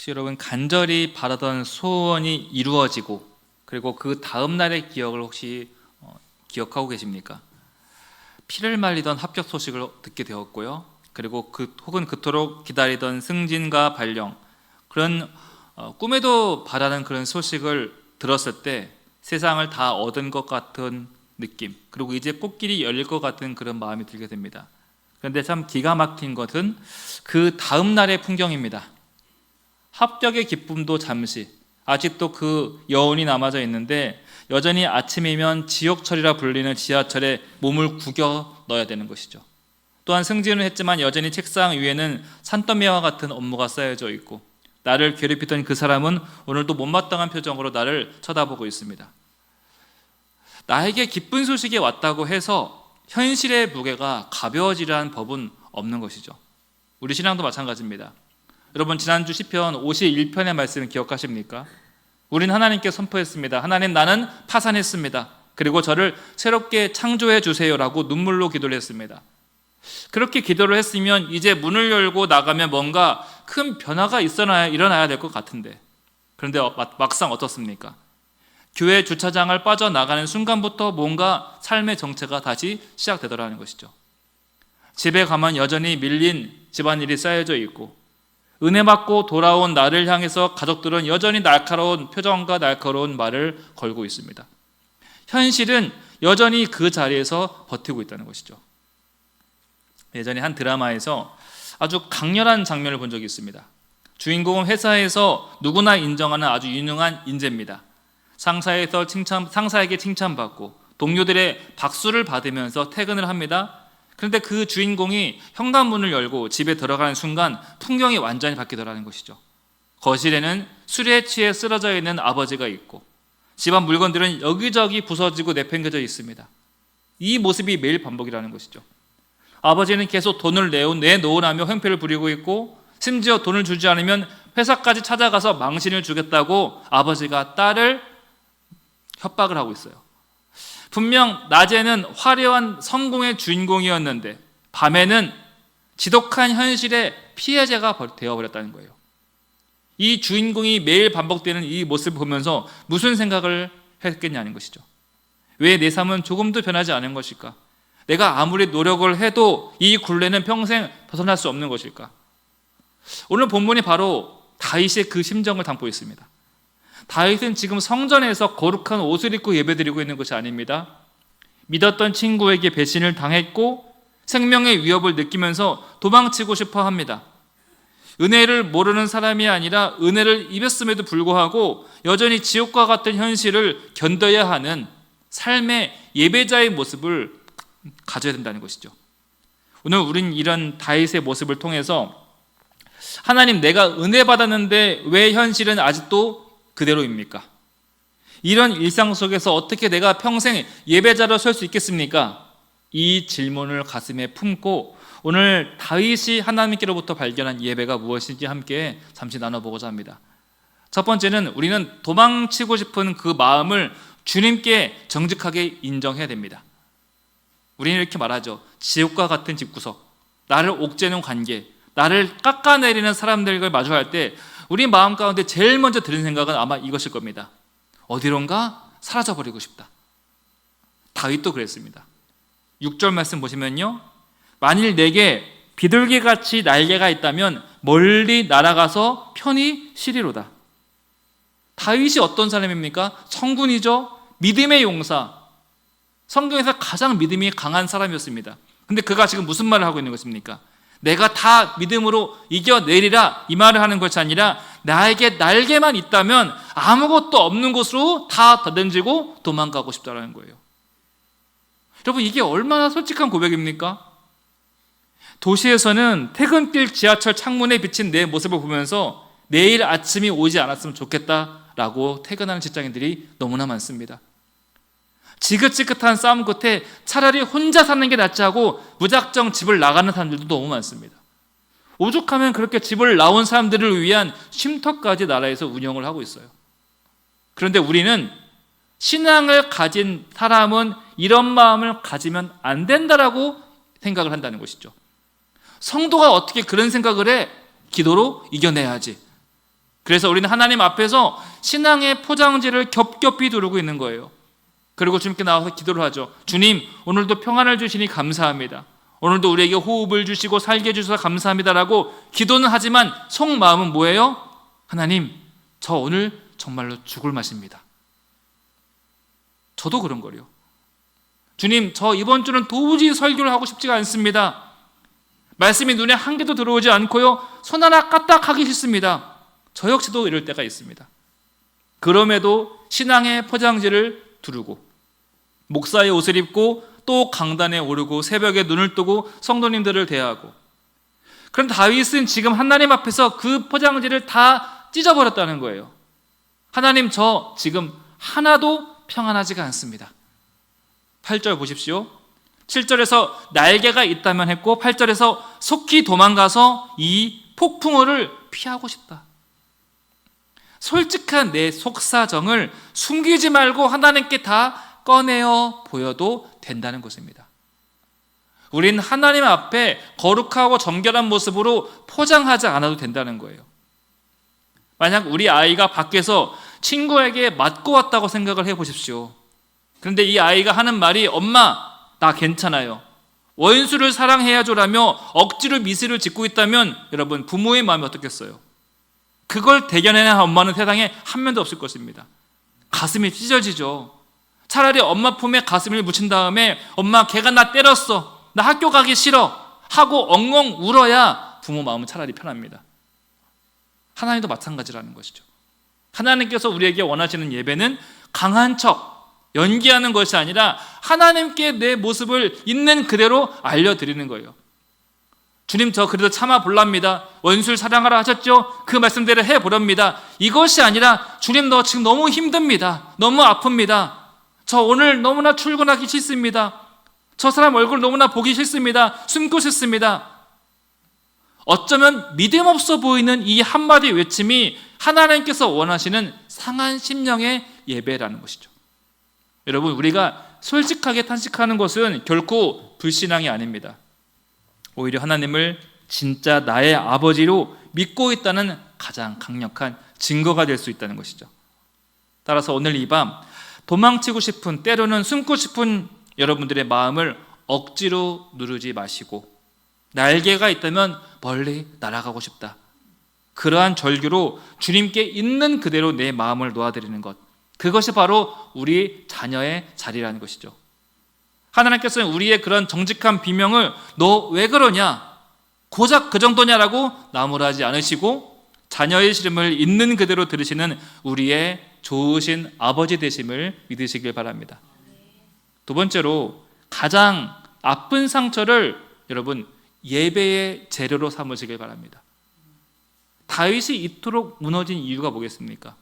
혹시 여러분 간절히 바라던 소원이 이루어지고 그리고 그 다음 날의 기억을 혹시 기억하고 계십니까? 피를 말리던 합격 소식을 듣게 되었고요. 그리고 혹은 그토록 기다리던 승진과 발령, 그런 꿈에도 바라는 그런 소식을 들었을 때 세상을 다 얻은 것 같은 느낌, 그리고 이제 꽃길이 열릴 것 같은 그런 마음이 들게 됩니다. 그런데 참 기가 막힌 것은 그 다음 날의 풍경입니다. 합격의 기쁨도 잠시, 아직도 그 여운이 남아져 있는데 여전히 아침이면 지옥철이라 불리는 지하철에 몸을 구겨 넣어야 되는 것이죠. 또한 승진을 했지만 여전히 책상 위에는 산더미와 같은 업무가 쌓여져 있고, 나를 괴롭히던 그 사람은 오늘도 못마땅한 표정으로 나를 쳐다보고 있습니다. 나에게 기쁜 소식이 왔다고 해서 현실의 무게가 가벼워지라는 법은 없는 것이죠. 우리 신앙도 마찬가지입니다. 여러분, 지난주 시편 51편의 말씀을 기억하십니까? 우린 하나님께 선포했습니다. 하나님, 나는 파산했습니다. 그리고 저를 새롭게 창조해 주세요라고 눈물로 기도를 했습니다. 그렇게 기도를 했으면 이제 문을 열고 나가면 뭔가 큰 변화가 일어나야 될 것 같은데, 그런데 막상 어떻습니까? 교회 주차장을 빠져나가는 순간부터 뭔가 삶의 정체가 다시 시작되더라는 것이죠. 집에 가면 여전히 밀린 집안일이 쌓여져 있고, 은혜 받고 돌아온 나를 향해서 가족들은 여전히 날카로운 표정과 날카로운 말을 걸고 있습니다. 현실은 여전히 그 자리에서 버티고 있다는 것이죠. 예전에 한 드라마에서 아주 강렬한 장면을 본 적이 있습니다. 주인공은 회사에서 누구나 인정하는 아주 유능한 인재입니다. 상사에게 칭찬받고 동료들의 박수를 받으면서 퇴근을 합니다. 그런데 그 주인공이 현관문을 열고 집에 들어가는 순간 풍경이 완전히 바뀌더라는 것이죠. 거실에는 술에 취해 쓰러져 있는 아버지가 있고, 집안 물건들은 여기저기 부서지고 내팽겨져 있습니다. 이 모습이 매일 반복이라는 것이죠. 아버지는 계속 돈을 내놓으라며 횡패를 부리고 있고, 심지어 돈을 주지 않으면 회사까지 찾아가서 망신을 주겠다고 아버지가 딸을 협박을 하고 있어요. 분명 낮에는 화려한 성공의 주인공이었는데 밤에는 지독한 현실의 피해자가 되어버렸다는 거예요. 이 주인공이 매일 반복되는 이 모습을 보면서 무슨 생각을 했겠냐는 것이죠. 왜 내 삶은 조금도 변하지 않은 것일까? 내가 아무리 노력을 해도 이 굴레는 평생 벗어날 수 없는 것일까? 오늘 본문이 바로 다윗의 그 심정을 담고 있습니다. 다윗은 지금 성전에서 거룩한 옷을 입고 예배드리고 있는 것이 아닙니다. 믿었던 친구에게 배신을 당했고 생명의 위협을 느끼면서 도망치고 싶어 합니다. 은혜를 모르는 사람이 아니라 은혜를 입었음에도 불구하고 여전히 지옥과 같은 현실을 견뎌야 하는 삶의 예배자의 모습을 가져야 된다는 것이죠. 오늘 우린 이런 다윗의 모습을 통해서 하나님, 내가 은혜 받았는데 왜 현실은 아직도 그대로입니까? 이런 일상 속에서 어떻게 내가 평생 예배자로 설 수 있겠습니까? 이 질문을 가슴에 품고 오늘 다윗이 하나님께로부터 발견한 예배가 무엇인지 함께 잠시 나눠보고자 합니다. 첫 번째는 우리는 도망치고 싶은 그 마음을 주님께 정직하게 인정해야 됩니다. 우리는 이렇게 말하죠. 지옥과 같은 집구석, 나를 옥죄는 관계, 나를 깎아내리는 사람들과 마주할 때 우리 마음 가운데 제일 먼저 드는 생각은 아마 이것일 겁니다. 어디론가 사라져버리고 싶다. 다윗도 그랬습니다. 6절 말씀 보시면요, 만일 내게 비둘기같이 날개가 있다면 멀리 날아가서 편히 쉬리로다. 다윗이 어떤 사람입니까? 성군이죠. 믿음의 용사, 성경에서 가장 믿음이 강한 사람이었습니다. 근데 그가 지금 무슨 말을 하고 있는 것입니까? 내가 다 믿음으로 이겨내리라, 이 말을 하는 것이 아니라 나에게 날개만 있다면 아무것도 없는 곳으로 다 던지고 도망가고 싶다는 거예요. 여러분, 이게 얼마나 솔직한 고백입니까? 도시에서는 퇴근길 지하철 창문에 비친 내 모습을 보면서 내일 아침이 오지 않았으면 좋겠다라고 퇴근하는 직장인들이 너무나 많습니다. 지긋지긋한 싸움 끝에 차라리 혼자 사는 게 낫지 하고 무작정 집을 나가는 사람들도 너무 많습니다. 오죽하면 그렇게 집을 나온 사람들을 위한 쉼터까지 나라에서 운영을 하고 있어요. 그런데 우리는 신앙을 가진 사람은 이런 마음을 가지면 안 된다라고 생각을 한다는 것이죠. 성도가 어떻게 그런 생각을 해? 기도로 이겨내야지. 그래서 우리는 하나님 앞에서 신앙의 포장지를 겹겹이 두르고 있는 거예요. 그리고 주님께 나와서 기도를 하죠. 주님, 오늘도 평안을 주시니 감사합니다. 오늘도 우리에게 호흡을 주시고 살게 해주셔서 감사합니다라고 기도는 하지만 속마음은 뭐예요? 하나님, 저 오늘 정말로 죽을 맛입니다. 저도 그런 거래요. 주님, 저 이번 주는 도무지 설교를 하고 싶지가 않습니다. 말씀이 눈에 한 개도 들어오지 않고요, 손 하나 까딱하기 싫습니다. 저 역시도 이럴 때가 있습니다. 그럼에도 신앙의 포장지를 두르고 목사의 옷을 입고 또 강단에 오르고 새벽에 눈을 뜨고 성도님들을 대하고, 그럼 다윗은 지금 하나님 앞에서 그 포장지를 다 찢어버렸다는 거예요. 하나님, 저 지금 하나도 평안하지가 않습니다. 8절 보십시오. 7절에서 날개가 있다면 했고 8절에서 속히 도망가서 이 폭풍우를 피하고 싶다. 솔직한 내 속사정을 숨기지 말고 하나님께 다 꺼내어 보여도 된다는 것입니다. 우린 하나님 앞에 거룩하고 정결한 모습으로 포장하지 않아도 된다는 거예요. 만약 우리 아이가 밖에서 친구에게 맞고 왔다고 생각을 해보십시오. 그런데 이 아이가 하는 말이 엄마, 나 괜찮아요, 원수를 사랑해야죠라며 억지로 미소를 짓고 있다면 여러분, 부모의 마음이 어떻겠어요? 그걸 대견해낸 엄마는 세상에 한 명도 없을 것입니다. 가슴이 찢어지죠. 차라리 엄마 품에 가슴을 묻힌 다음에 엄마, 걔가 나 때렸어, 나 학교 가기 싫어 하고 엉엉 울어야 부모 마음은 차라리 편합니다. 하나님도 마찬가지라는 것이죠. 하나님께서 우리에게 원하시는 예배는 강한 척 연기하는 것이 아니라 하나님께 내 모습을 있는 그대로 알려드리는 거예요. 주님, 저 그래도 참아볼랍니다. 원수를 사랑하라 하셨죠? 그 말씀대로 해보렵니다. 이것이 아니라 주님, 너 지금 너무 힘듭니다. 너무 아픕니다. 저 오늘 너무나 출근하기 싫습니다. 저 사람 얼굴 너무나 보기 싫습니다. 숨고 싶습니다. 어쩌면 믿음 없어 보이는 이 한마디 외침이 하나님께서 원하시는 상한 심령의 예배라는 것이죠. 여러분, 우리가 솔직하게 탄식하는 것은 결코 불신앙이 아닙니다. 오히려 하나님을 진짜 나의 아버지로 믿고 있다는 가장 강력한 증거가 될 수 있다는 것이죠. 따라서 오늘 이 밤 도망치고 싶은, 때로는 숨고 싶은 여러분들의 마음을 억지로 누르지 마시고, 날개가 있다면 멀리 날아가고 싶다, 그러한 절규로 주님께 있는 그대로 내 마음을 놓아드리는 것, 그것이 바로 우리 자녀의 자리라는 것이죠. 하나님께서는 우리의 그런 정직한 비명을 너 왜 그러냐, 고작 그 정도냐라고 나무라지 않으시고 자녀의 시름을 있는 그대로 들으시는 우리의 좋으신 아버지 되심을 믿으시길 바랍니다. 두 번째로, 가장 아픈 상처를 여러분 예배의 재료로 삼으시길 바랍니다. 다윗이 이토록 무너진 이유가 뭐겠습니까?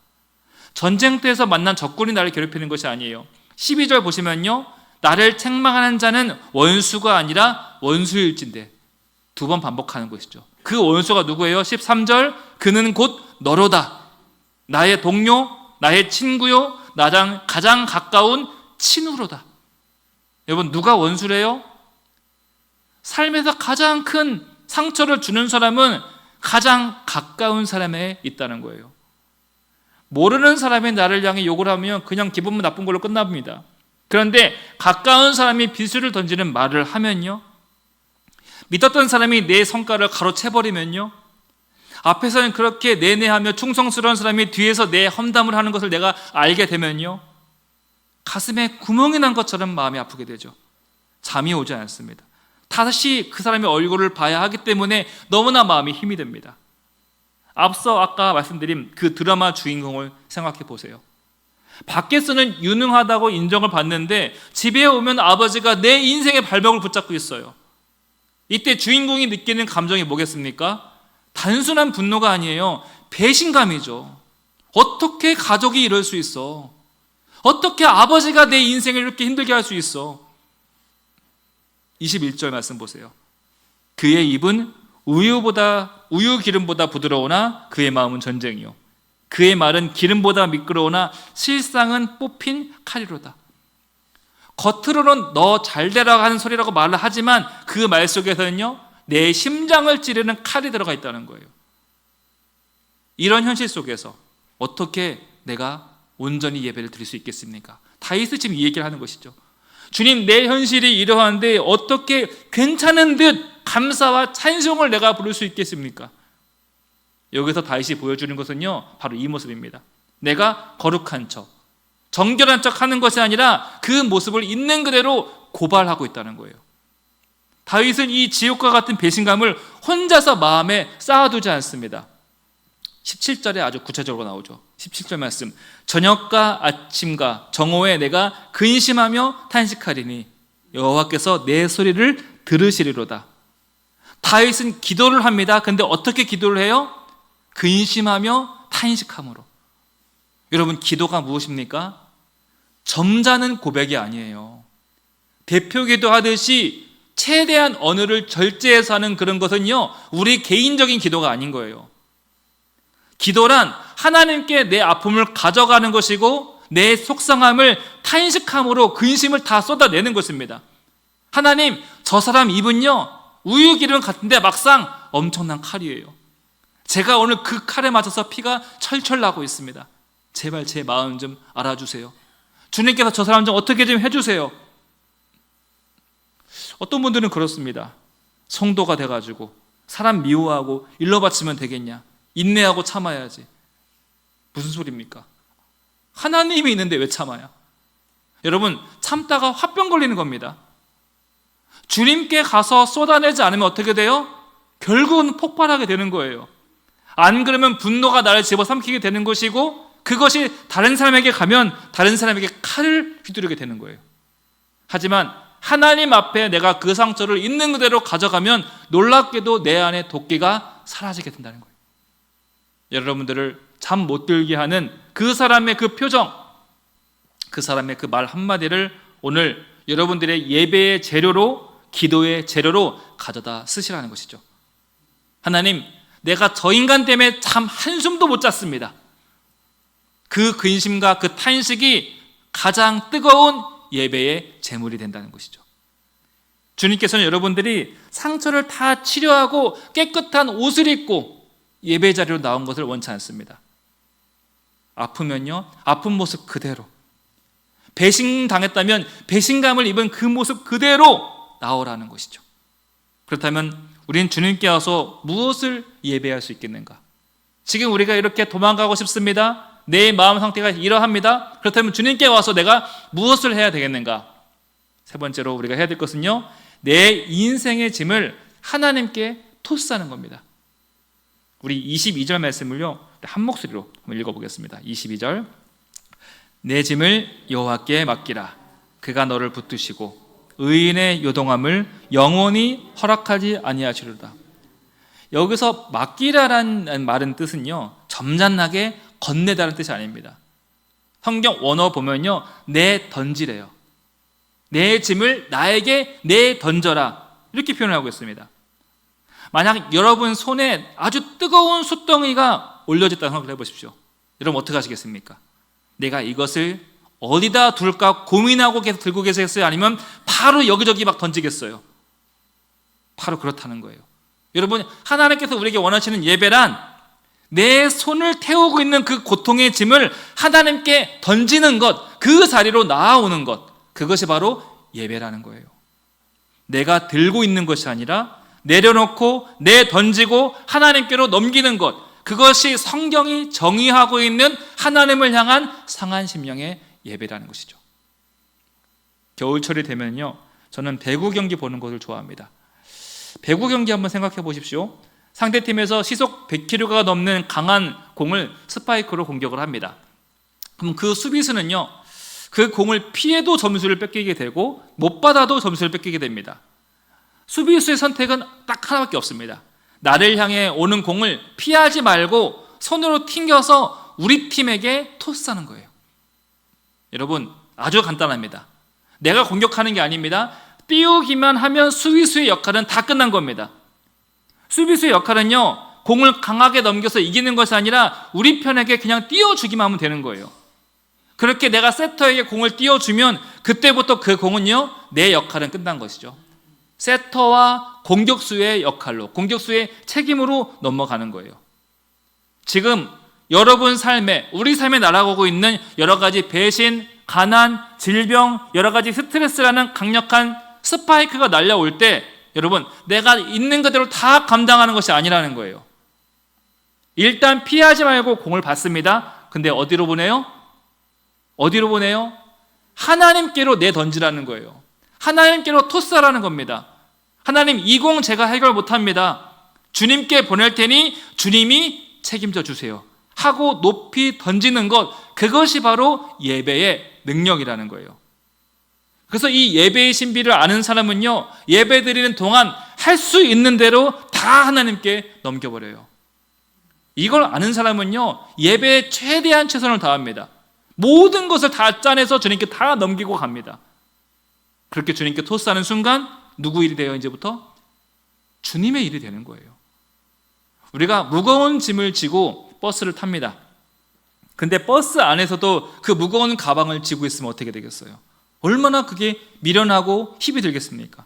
전쟁터에서 만난 적군이 나를 괴롭히는 것이 아니에요. 12절 보시면요, 나를 책망하는 자는 원수가 아니라 원수일진데, 두 번 반복하는 것이죠. 그 원수가 누구예요? 13절, 그는 곧 너로다. 나의 동료, 나의 친구요, 나랑 가장 가까운 친우로다. 여러분, 누가 원수래요? 삶에서 가장 큰 상처를 주는 사람은 가장 가까운 사람에 있다는 거예요. 모르는 사람이 나를 향해 욕을 하면 그냥 기분만 나쁜 걸로 끝납니다. 그런데 가까운 사람이 비수를 던지는 말을 하면요, 믿었던 사람이 내 성과를 가로채버리면요, 앞에서는 그렇게 내내하며 충성스러운 사람이 뒤에서 내 험담을 하는 것을 내가 알게 되면요, 가슴에 구멍이 난 것처럼 마음이 아프게 되죠. 잠이 오지 않습니다. 다시 그 사람의 얼굴을 봐야 하기 때문에 너무나 마음이 힘이 듭니다. 앞서 아까 말씀드린 그 드라마 주인공을 생각해 보세요. 밖에서는 유능하다고 인정을 받는데 집에 오면 아버지가 내 인생의 발목을 붙잡고 있어요. 이때 주인공이 느끼는 감정이 뭐겠습니까? 단순한 분노가 아니에요. 배신감이죠. 어떻게 가족이 이럴 수 있어? 어떻게 아버지가 내 인생을 이렇게 힘들게 할 수 있어? 21절 말씀 보세요. 그의 입은 우유 기름보다 부드러우나 그의 마음은 전쟁이요, 그의 말은 기름보다 미끄러우나 실상은 뽑힌 칼이로다. 겉으로는 너 잘되라 하는 소리라고 말을 하지만 그 말 속에서는요, 내 심장을 찌르는 칼이 들어가 있다는 거예요. 이런 현실 속에서 어떻게 내가 온전히 예배를 드릴 수 있겠습니까? 다윗이 지금 이 얘기를 하는 것이죠. 주님, 내 현실이 이러한데 어떻게 괜찮은 듯 감사와 찬송을 내가 부를 수 있겠습니까? 여기서 다윗이 보여주는 것은요, 바로 이 모습입니다. 내가 거룩한 척, 정결한 척 하는 것이 아니라 그 모습을 있는 그대로 고발하고 있다는 거예요. 다윗은 이 지옥과 같은 배신감을 혼자서 마음에 쌓아두지 않습니다. 17절에 아주 구체적으로 나오죠. 17절 말씀, 저녁과 아침과 정오에 내가 근심하며 탄식하리니 여호와께서 내 소리를 들으시리로다. 다윗은 기도를 합니다. 근데 어떻게 기도를 해요? 근심하며 탄식함으로. 여러분, 기도가 무엇입니까? 점잖은 고백이 아니에요. 대표 기도하듯이 최대한 언어를 절제해서 하는 그런 것은요, 우리 개인적인 기도가 아닌 거예요. 기도란 하나님께 내 아픔을 가져가는 것이고 내 속상함을 탄식함으로 근심을 다 쏟아내는 것입니다. 하나님, 저 사람 입은요 우유 기름 같은데 막상 엄청난 칼이에요. 제가 오늘 그 칼에 맞아서 피가 철철 나고 있습니다. 제발 제 마음 좀 알아주세요. 주님께서 저 사람 좀 어떻게 좀 해주세요. 어떤 분들은 그렇습니다. 성도가 돼가지고 사람 미워하고 일러 바치면 되겠냐, 인내하고 참아야지. 무슨 소리입니까? 하나님이 있는데 왜 참아요? 여러분, 참다가 화병 걸리는 겁니다. 주님께 가서 쏟아내지 않으면 어떻게 돼요? 결국은 폭발하게 되는 거예요. 안 그러면 분노가 나를 집어삼키게 되는 것이고, 그것이 다른 사람에게 가면 다른 사람에게 칼을 휘두르게 되는 거예요. 하지만 하나님 앞에 내가 그 상처를 있는 그대로 가져가면 놀랍게도 내 안에 도끼가 사라지게 된다는 거예요. 여러분들을 잠 못 들게 하는 그 사람의 그 표정, 그 사람의 그 말 한마디를 오늘 여러분들의 예배의 재료로, 기도의 재료로 가져다 쓰시라는 것이죠. 하나님, 내가 저 인간 때문에 참 한숨도 못 잤습니다. 그 근심과 그 탄식이 가장 뜨거운 예배의 제물이 된다는 것이죠. 주님께서는 여러분들이 상처를 다 치료하고 깨끗한 옷을 입고 예배 자리로 나온 것을 원치 않습니다. 아프면요, 아픈 모습 그대로, 배신당했다면 배신감을 입은 그 모습 그대로 나오라는 것이죠. 그렇다면 우리는 주님께 와서 무엇을 예배할 수 있겠는가? 지금 우리가 이렇게 도망가고 싶습니다. 내 마음 상태가 이러합니다. 그렇다면 주님께 와서 내가 무엇을 해야 되겠는가? 세 번째로 우리가 해야 될 것은요, 내 인생의 짐을 하나님께 토스하는 겁니다. 우리 22절 말씀을요, 한 목소리로 한번 읽어보겠습니다. 22절, 내 짐을 여호와께 맡기라. 그가 너를 붙드시고 의인의 요동함을 영원히 허락하지 아니하시리로다. 여기서 맡기라라는 말은 뜻은요, 점잖하게 건네다는 뜻이 아닙니다. 성경 원어 보면요, 내 던지래요. 내 짐을 나에게 내 던져라, 이렇게 표현을 하고 있습니다. 만약 여러분 손에 아주 뜨거운 숯덩이가 올려졌다고 생각을 해보십시오. 여러분 어떻게 하시겠습니까? 내가 이것을 어디다 둘까 고민하고 계속 들고 계시겠어요? 아니면 바로 여기저기 막 던지겠어요? 바로 그렇다는 거예요. 여러분, 하나님께서 우리에게 원하시는 예배란 내 손을 태우고 있는 그 고통의 짐을 하나님께 던지는 것, 그 자리로 나아오는 것, 그것이 바로 예배라는 거예요. 내가 들고 있는 것이 아니라 내려놓고 내던지고 하나님께로 넘기는 것, 그것이 성경이 정의하고 있는 하나님을 향한 상한 심령의 예배라는 것이죠. 겨울철이 되면요, 저는 배구 경기 보는 것을 좋아합니다. 배구 경기 한번 생각해 보십시오. 상대팀에서 시속 100km가 넘는 강한 공을 스파이크로 공격을 합니다. 그럼 그 수비수는요, 그 공을 피해도 점수를 뺏기게 되고 못 받아도 점수를 뺏기게 됩니다. 수비수의 선택은 딱 하나밖에 없습니다. 나를 향해 오는 공을 피하지 말고 손으로 튕겨서 우리 팀에게 토스하는 거예요. 여러분, 아주 간단합니다. 내가 공격하는 게 아닙니다. 띄우기만 하면 수비수의 역할은 다 끝난 겁니다. 수비수의 역할은요, 공을 강하게 넘겨서 이기는 것이 아니라 우리 편에게 그냥 띄워주기만 하면 되는 거예요. 그렇게 내가 세터에게 공을 띄워주면 그때부터 그 공은요, 내 역할은 끝난 것이죠. 세터와 공격수의 역할로, 공격수의 책임으로 넘어가는 거예요. 지금 여러분 삶에, 우리 삶에 날아오고 있는 여러 가지 배신, 가난, 질병, 여러 가지 스트레스라는 강력한 스파이크가 날려올 때 여러분, 내가 있는 그대로 다 감당하는 것이 아니라는 거예요. 일단 피하지 말고 공을 받습니다. 근데 어디로 보내요? 어디로 보내요? 하나님께로 내던지라는 거예요. 하나님께로 토스하라는 겁니다. 하나님, 이 공 제가 해결 못합니다. 주님께 보낼 테니 주님이 책임져 주세요 하고 높이 던지는 것, 그것이 바로 예배의 능력이라는 거예요. 그래서 이 예배의 신비를 아는 사람은요, 예배 드리는 동안 할 수 있는 대로 다 하나님께 넘겨버려요. 이걸 아는 사람은요, 예배에 최대한 최선을 다합니다. 모든 것을 다 짜내서 주님께 다 넘기고 갑니다. 그렇게 주님께 토스하는 순간 누구 일이 돼요? 이제부터 주님의 일이 되는 거예요. 우리가 무거운 짐을 지고 버스를 탑니다. 근데 버스 안에서도 그 무거운 가방을 지고 있으면 어떻게 되겠어요? 얼마나 그게 미련하고 힘이 들겠습니까?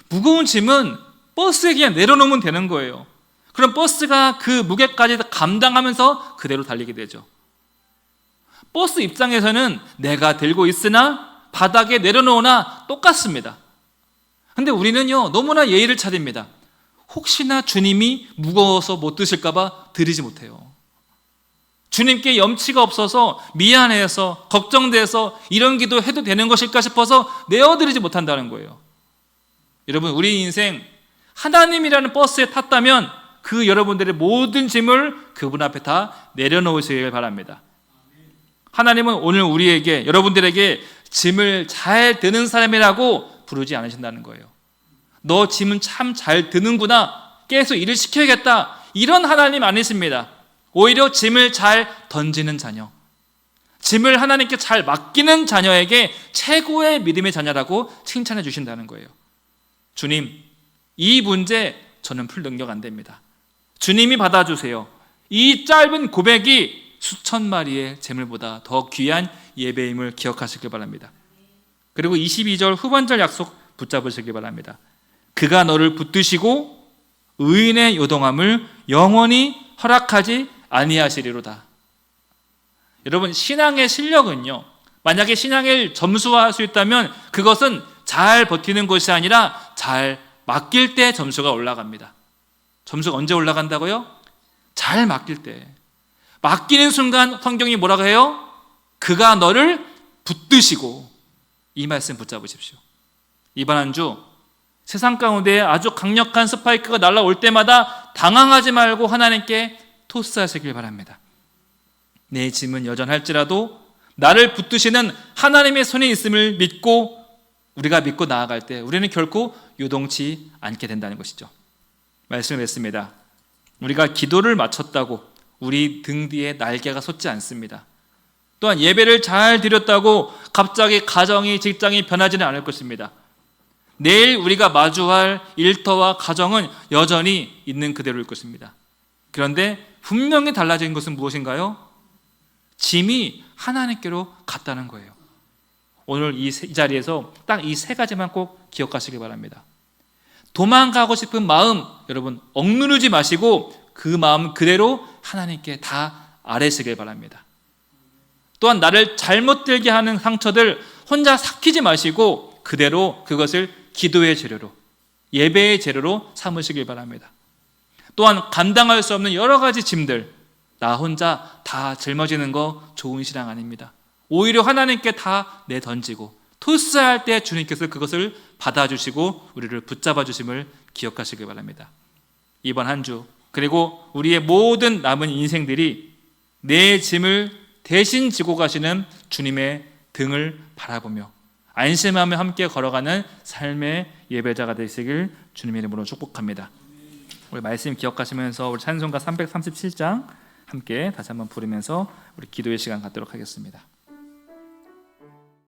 무거운 짐은 버스에 그냥 내려놓으면 되는 거예요. 그럼 버스가 그 무게까지 감당하면서 그대로 달리게 되죠. 버스 입장에서는 내가 들고 있으나 바닥에 내려놓으나 똑같습니다. 근데 우리는요, 너무나 예의를 차립니다. 혹시나 주님이 무거워서 못 드실까 봐 드리지 못해요. 주님께 염치가 없어서 미안해서 걱정돼서 이런 기도 해도 되는 것일까 싶어서 내어드리지 못한다는 거예요. 여러분, 우리 인생 하나님이라는 버스에 탔다면 그 여러분들의 모든 짐을 그분 앞에 다 내려놓으시길 바랍니다. 하나님은 오늘 우리에게, 여러분들에게 짐을 잘 드는 사람이라고 부르지 않으신다는 거예요. 너 짐은 참 잘 드는구나, 계속 일을 시켜야겠다, 이런 하나님 아니십니다. 오히려 짐을 잘 던지는 자녀, 짐을 하나님께 잘 맡기는 자녀에게 최고의 믿음의 자녀라고 칭찬해 주신다는 거예요. 주님, 이 문제 저는 풀 능력 안 됩니다. 주님이 받아주세요. 이 짧은 고백이 수천 마리의 재물보다 더 귀한 예배임을 기억하시길 바랍니다. 그리고 22절 후반절 약속 붙잡으시길 바랍니다. 그가 너를 붙드시고 의인의 요동함을 영원히 허락하지 아니하시리로다. 여러분, 신앙의 실력은요, 만약에 신앙을 점수화할 수 있다면 그것은 잘 버티는 것이 아니라 잘 맡길 때 점수가 올라갑니다. 점수가 언제 올라간다고요? 잘 맡길 때. 맡기는 순간 성경이 뭐라고 해요? 그가 너를 붙드시고. 이 말씀 붙잡으십시오. 이번 한 주 세상 가운데 아주 강력한 스파이크가 날아올 때마다 당황하지 말고 하나님께 토스하시길 바랍니다. 내 짐은 여전할지라도 나를 붙드시는 하나님의 손에 있음을 믿고, 우리가 믿고 나아갈 때 우리는 결코 요동치 않게 된다는 것이죠. 말씀을 맺습니다. 우리가 기도를 마쳤다고 우리 등 뒤에 날개가 솟지 않습니다. 또한 예배를 잘 드렸다고 갑자기 가정이, 직장이 변하지는 않을 것입니다. 내일 우리가 마주할 일터와 가정은 여전히 있는 그대로일 것입니다. 그런데 분명히 달라진 것은 무엇인가요? 짐이 하나님께로 갔다는 거예요. 오늘 이 자리에서 딱 이 세 가지만 꼭 기억하시기 바랍니다. 도망가고 싶은 마음, 여러분 억누르지 마시고 그 마음 그대로 하나님께 다 아뢰시길 바랍니다. 또한 나를 잘못 들게 하는 상처들 혼자 삭히지 마시고 그대로 그것을 기도의 재료로, 예배의 재료로 삼으시길 바랍니다. 또한 감당할 수 없는 여러 가지 짐들, 나 혼자 다 짊어지는 거 좋은 신앙 아닙니다. 오히려 하나님께 다 내던지고 토스할 때 주님께서 그것을 받아주시고 우리를 붙잡아 주심을 기억하시길 바랍니다. 이번 한 주, 그리고 우리의 모든 남은 인생들이 내 짐을 대신 지고 가시는 주님의 등을 바라보며 안심하며 함께 걸어가는 삶의 예배자가 되시길 주님의 이름으로 축복합니다. 우리 말씀 기억하시면서 우리 찬송가 337장 함께 다시 한번 부르면서 우리 기도의 시간 갖도록 하겠습니다.